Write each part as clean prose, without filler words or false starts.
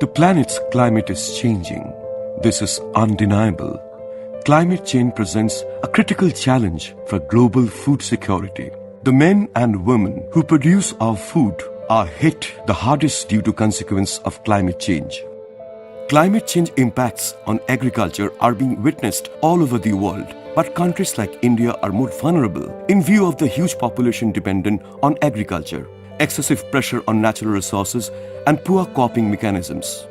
The planet's climate is changing. This is undeniable. Climate change presents a critical challenge for global food security. The men and women who produce our food are hit the hardest due to consequence of climate change. Climate change impacts on agriculture are being witnessed all over the world, but countries like India are more vulnerable in view of the huge population dependent on agriculture, excessive pressure on natural resources, and poor coping mechanisms.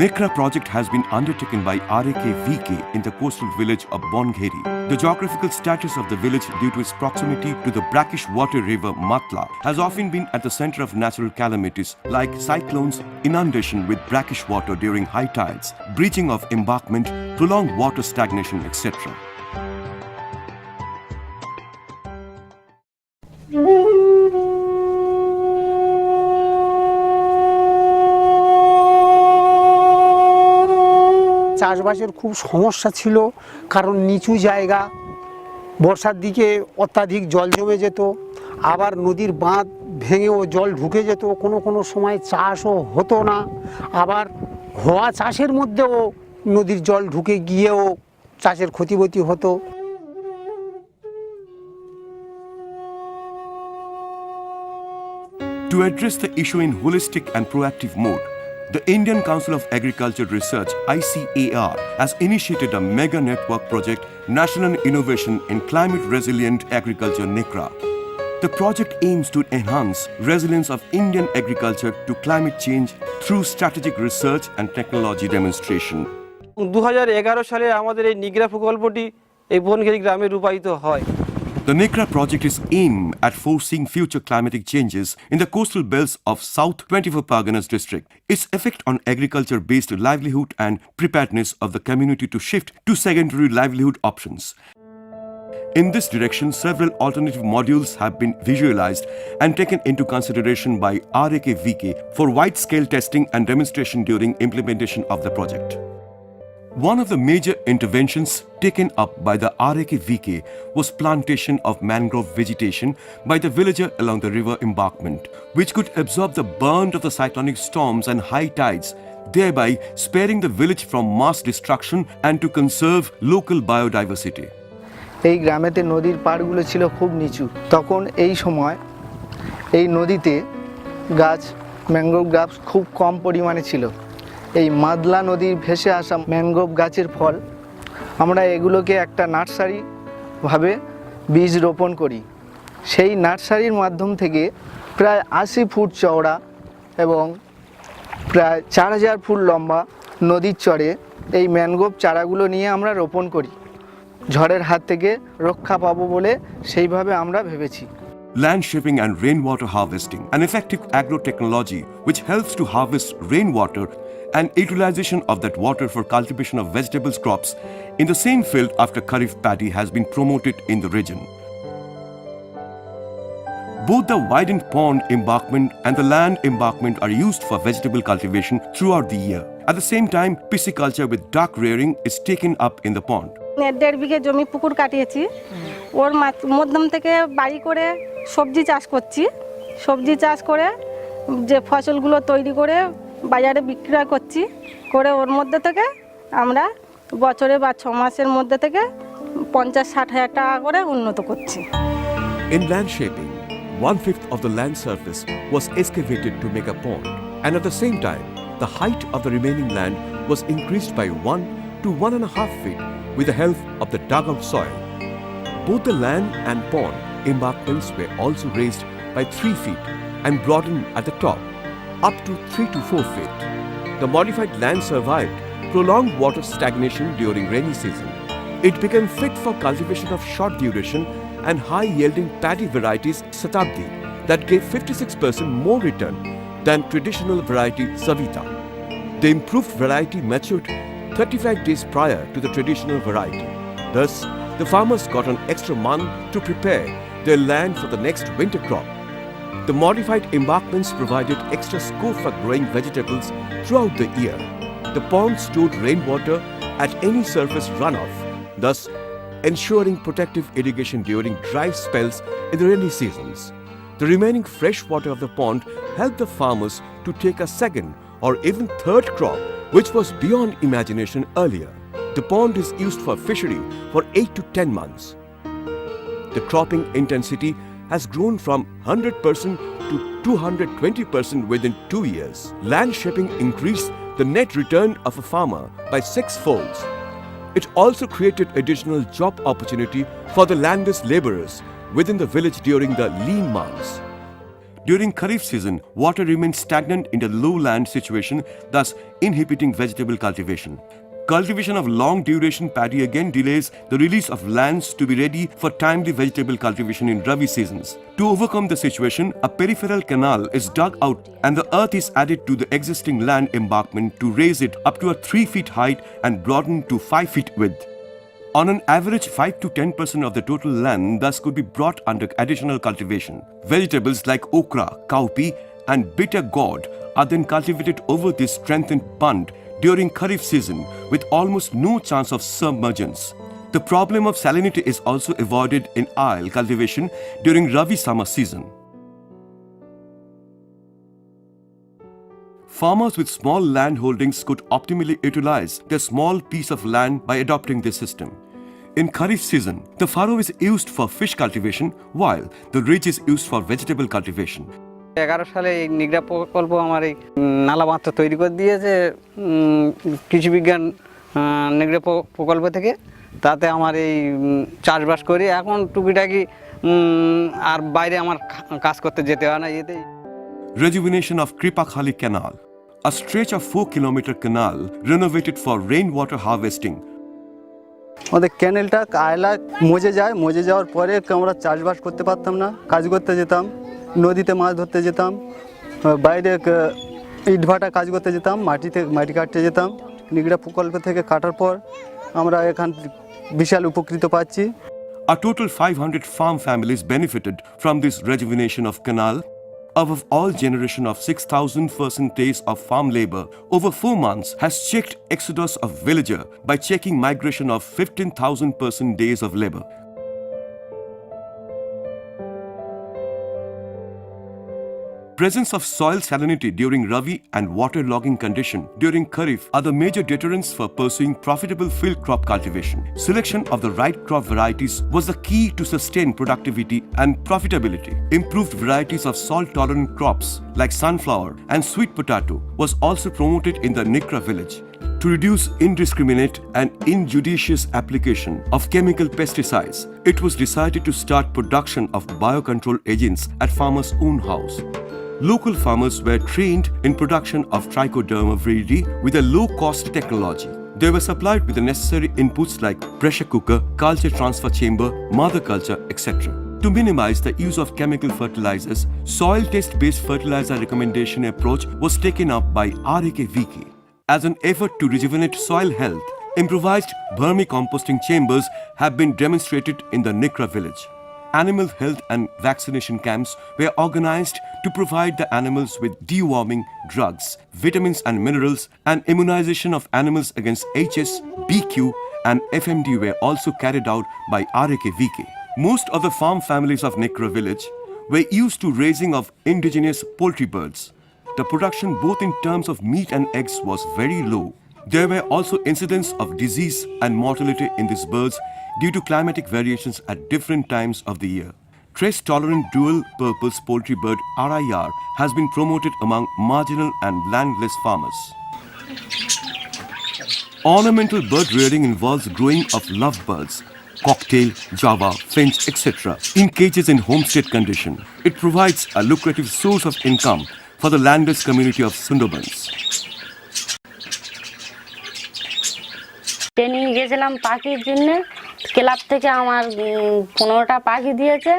Nicra project has been undertaken by RAKVK in the coastal village of Bongheri. The geographical status of the village due to its proximity to the brackish water river Matla has often been at the center of natural calamities like cyclones, inundation with brackish water during high tides, breaching of embankment, prolonged water stagnation, etc. চাষবাসের খুব সমস্যা ছিল, কারণ নিচু জায়গা, বর্ষার দিকে অত্যাধিক জল জমে যেত, আবার নদীর বাঁধ ভেঙেও জল ঢুকে যেত, কোনো সময় চাষও হতো না, আবার হওয়া চাষের মধ্যেও নদীর জল ঢুকে গিয়েও চাষের ক্ষতিবতী হতো। To address the issue in holistic and proactive mode, the Indian Council of Agriculture Research (ICAR) has initiated a mega network project, National Innovation in Climate Resilient Agriculture (Nicra). The project aims to enhance resilience of Indian agriculture to climate change through strategic research and technology demonstration. 2011 সালে আমাদের এই নিগ্রা প্রকল্পটি এই বনঘেরি গ্রামে রূপায়িত হয়। The Nicra project is aimed at foreseeing future climatic changes in the coastal belts of South 24 Parganas district. Its effect on agriculture-based livelihood and preparedness of the community to shift to secondary livelihood options. In this direction, several alternative modules have been visualized and taken into consideration by RAKVK for wide-scale testing and demonstration during implementation of the project. One of the major interventions taken up by the RAKVK was plantation of mangrove vegetation by the villager along the river embankment, which could absorb the burn of the cyclonic storms and high tides, thereby sparing the village from mass destruction and to conserve local biodiversity. এই গ্রামেতে নদীর পাড়গুলো ছিল খুব নিচু, তখন এই সময় এই নদীতে গাছ ম্যানগ্রোভ গাছ খুব কম পরিমাণে ছিল। এই মাদলা নদীর ভেসে আসা ম্যানগ্রোভ গাছের ফল আমরা এগুলোকে একটা নার্সারি ভাবে বীজ রোপণ করি। সেই নার্সারির মাধ্যম থেকে প্রায় 80 ফুট চওড়া এবং প্রায় 4000 ফুট লম্বা নদীর চরে এই ম্যানগ্রোভ চারাগুলো নিয়ে আমরা রোপণ করি। ঝড়ের হাত থেকে রক্ষা পাবো বলে সেইভাবে আমরা ভেবেছি। Land shaping and rainwater harvesting, an effective agro-technology which helps to harvest rainwater and utilization of that water for cultivation of vegetables crops in the same field after Kharif paddy has been promoted in the region. Both the widened pond embankment and the land embankment are used for vegetable cultivation throughout the year. At the same time, pisciculture with duck rearing is taken up in the pond. 1.5 বিঘে জমি পুকুর কাটিয়েছি, ওর মধ্যম থেকে বাড়ি করে সবজি চাষ করছি। সবজি চাষ করে যে ফসলগুলো তৈরি করে বাজারে বিক্রয় করছি, করে ওর মধ্যে থেকে আমরা বছরে বা 6 মাসের মধ্যে থেকে 50-60 হাজার টাকা করে উন্নত করছি। In land shaping, 1/5 of the land surface was excavated to make a pond, and at the same time, the height of the remaining land was increased by 1 to 1.5 feet with the help of the dug-out soil. Both the land and pond embankments were also raised by 3 feet and broadened at the top, up to 3 to 4 feet. The modified land survived prolonged water stagnation during rainy season. It became fit for cultivation of short duration and high-yielding paddy varieties Satabdi that gave 56% more return than traditional variety Savita. The improved variety matured 35 days prior to the traditional variety. Thus, the farmers got an extra month to prepare their land for the next winter crop. The modified embankments provided extra scope for growing vegetables throughout the year. The pond stored rainwater at any surface runoff, thus ensuring protective irrigation during dry spells in the rainy seasons. The remaining fresh water of the pond helped the farmers to take a second or even third crop, which was beyond imagination earlier. The pond is used for fishery for 8 to 10 months. The cropping intensity has grown from 100% to 220% within 2 years. Land shaping increased the net return of a farmer by 6 folds. It also created additional job opportunity for the landless laborers within the village during the lean months. During Kharif season, water remains stagnant in the lowland situation, thus inhibiting vegetable cultivation. Cultivation of long-duration paddy again delays the release of lands to be ready for timely vegetable cultivation in Rabi seasons. To overcome the situation, a peripheral canal is dug out and the earth is added to the existing land embankment to raise it up to a 3 feet height and broaden to 5 feet width. On an average, 5 to 10% of the total land thus could be brought under additional cultivation. Vegetables like okra, cowpea and bitter gourd are then cultivated over this strengthened bund during Kharif season with almost no chance of submergence. The problem of salinity is also avoided in aisle cultivation during Rabi summer season. Farmers with small land holdings could optimally utilize their small piece of land by adopting this system. In Kharif season, the furrow is used for fish cultivation while the ridge is used for vegetable cultivation. 11 সালে এই নিগড়া প্রকল্প আমার এই নালা বাঁধ তৈরি করে দিয়েছে কৃষি বিজ্ঞান নিগড়া প্রকল্প থেকে তাতে আমার এই চাষবাস করি এখন টুকিটাকি আর বাইরে আমার কাজ করতে যেতে হয় না এতেই Rejuvenation of Kripakhali Canal, a stretch of 4-kilometer canal renovated for rainwater harvesting. আমাদের ক্যানেলটা আয়লা মজে যাওয়ার পরে আমরা চাষবাস করতে পারতাম না, কাজ করতে যেতাম, নদীতে মাছ ধরতে যেতাম, বাইরে ইটভাটা কাজ করতে যেতাম, মাটি কাটতে যেতাম। নিগড়া প্রকল্প থেকে কাটার পর আমরা এখান বিশাল উপকৃত পাচ্ছি। A total 500 farm families benefited from this rejuvenation of canal. Above all, generation of 6,000 days of farm labor over 4 months has checked exodus of villager by checking migration of 15,000 days of labor. Presence of soil salinity during Rabi and waterlogging condition during Kharif are the major deterrents for pursuing profitable field crop cultivation. Selection of the right crop varieties was the key to sustain productivity and profitability. Improved varieties of salt-tolerant crops like sunflower and sweet potato was also promoted in the Nicra village. To reduce indiscriminate and injudicious application of chemical pesticides, it was decided to start production of biocontrol agents at farmers' own house. Local farmers were trained in production of trichoderma viridi with a low-cost technology. They were supplied with the necessary inputs like pressure cooker, culture transfer chamber, mother culture, etc. To minimize the use of chemical fertilizers, soil test-based fertilizer recommendation approach was taken up by RAKVK. As an effort to rejuvenate soil health, improvised vermicomposting chambers have been demonstrated in the Nicra village. Animal health and vaccination camps were organized to provide the animals with deworming drugs, vitamins and minerals, and immunization of animals against HS, BQ, and FMD were also carried out by RAKVK. Most of the farm families of Nicra village were used to raising of indigenous poultry birds. The production both in terms of meat and eggs was very low. There were also incidents of disease and mortality in these birds due to climatic variations at different times of the year. Stress-tolerant dual-purpose poultry bird RIR has been promoted among marginal and landless farmers. Ornamental bird rearing involves growing of lovebirds, cocktail, java, finch, etc. in cages in homestead condition. It provides a lucrative source of income for the landless community of Sundarbans. Training গেছিলাম পাখির জন্য club থেকে আমার 15টা পাখি দিয়েছে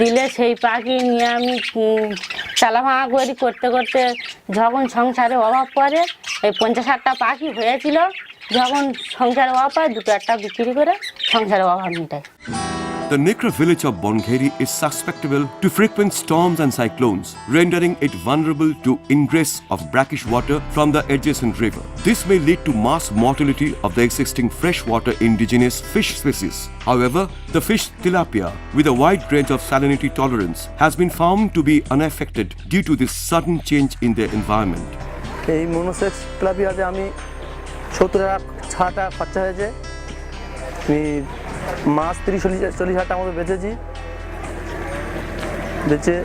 দিলে সেই পাখি নিয়ে আমি চালাভাঙা করতে করতে যখন সংসারে অভাব পড়ে এই 50-60টা পাখি হয়েছিল যখন সংসারে অভাব হয় দুটো একটা বিক্রি করে সংসারে অভাব মেটাই The Nicra village of Bongheri is susceptible to frequent storms and cyclones, rendering it vulnerable to ingress of brackish water from the adjacent river. This may lead to mass mortality of the existing freshwater indigenous fish species. However, the fish tilapia, with a wide range of salinity tolerance, has been found to be unaffected due to this sudden change in their environment. এই monosex তেলাপিয়াতে আমি 70 টাকা খরচা হয়েছে। আমি মাছ 30-40 হাজার টাকা মতো বেচেছি। বেচে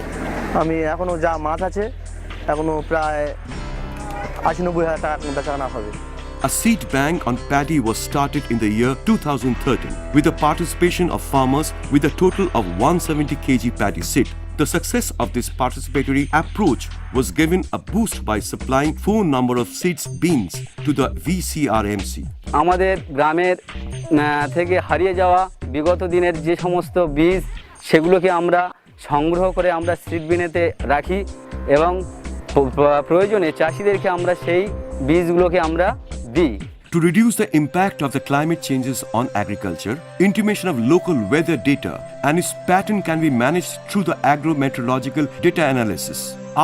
আমি এখনও যা মাছ আছে এখনও প্রায় 80-90 হাজার টাকা বেচাকেনা হবে। A seed bank on paddy was started in the year 2013 with the participation of farmers with a total of 170 kg paddy seed. The success of this participatory approach was given a boost by supplying 4 number of seeds beans to the VCRMC. আমাদের গ্রামের থেকে হারিয়ে যাওয়া বিগত দিনের যে সমস্ত বীজ সেগুলোকে আমরা সংগ্রহ করে আমরা সিড বিনেতে রাখি এবং প্রয়োজনে চাষিদেরকে আমরা সেই বীজগুলোকে আমরা দিই। To reduce the impact of the climate changes on agriculture, intimation of local weather data and its pattern can be managed through the agro-meteorological data analysis.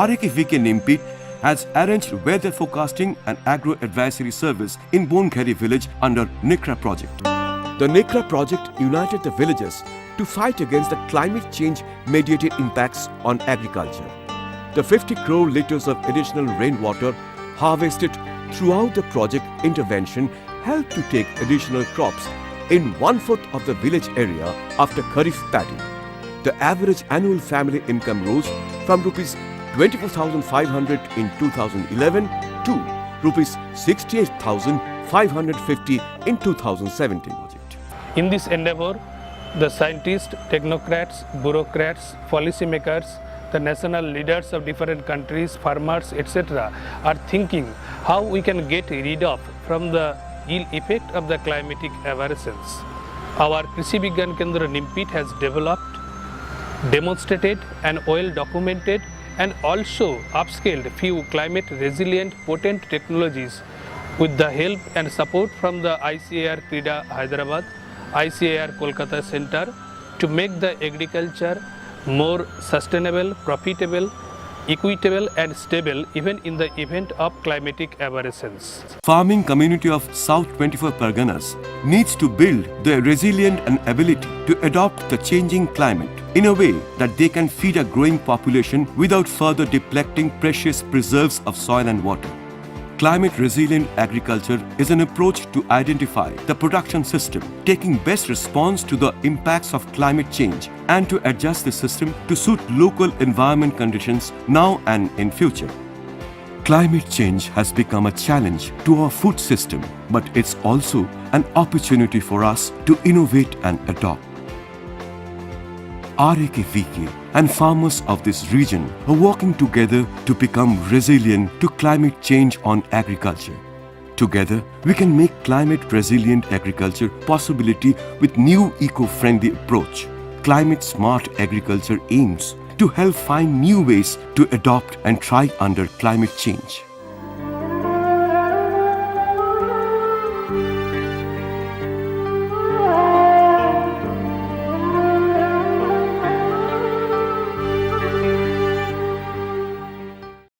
RAK-VK Nimpit has arranged weather forecasting and agro-advisory service in Bonkheri village under Nicra project. The Nicra project united the villagers to fight against the climate change-mediated impacts on agriculture. The 50 crore liters of additional rainwater harvested throughout the project intervention helped to take additional crops in 1/4 of the village area after Kharif paddy. The average annual family income rose from rupees 24,500 in 2011 to rupees 68,550 in 2017. In this endeavor, the scientists, technocrats, bureaucrats, policymakers, the national leaders of different countries, farmers, etc. are thinking how we can get rid of from the ill effect of the climatic aberrations. Our Krishi Vigyan Kendra Nimpit has developed, demonstrated and well documented and also upscaled few climate resilient potent technologies with the help and support from the ICAR Krida Hyderabad, ICAR Kolkata Center to make the agriculture more sustainable, profitable, equitable and stable even in the event of climatic aberrations. Farming community of South 24 Parganas needs to build their resilient and ability to adopt the changing climate in a way that they can feed a growing population without further depleting precious preserves of soil and water. Climate resilient agriculture is an approach to identify the production system, taking best response to the impacts of climate change and to adjust the system to suit local environment conditions now and in future. Climate change has become a challenge to our food system, but it's also an opportunity for us to innovate and adopt. RAK-VK and farmers of this region are working together to become resilient to climate change on agriculture. Together, we can make climate resilient agriculture possibility with new eco-friendly approach. Climate smart agriculture aims to help find new ways to adopt and thrive under climate change.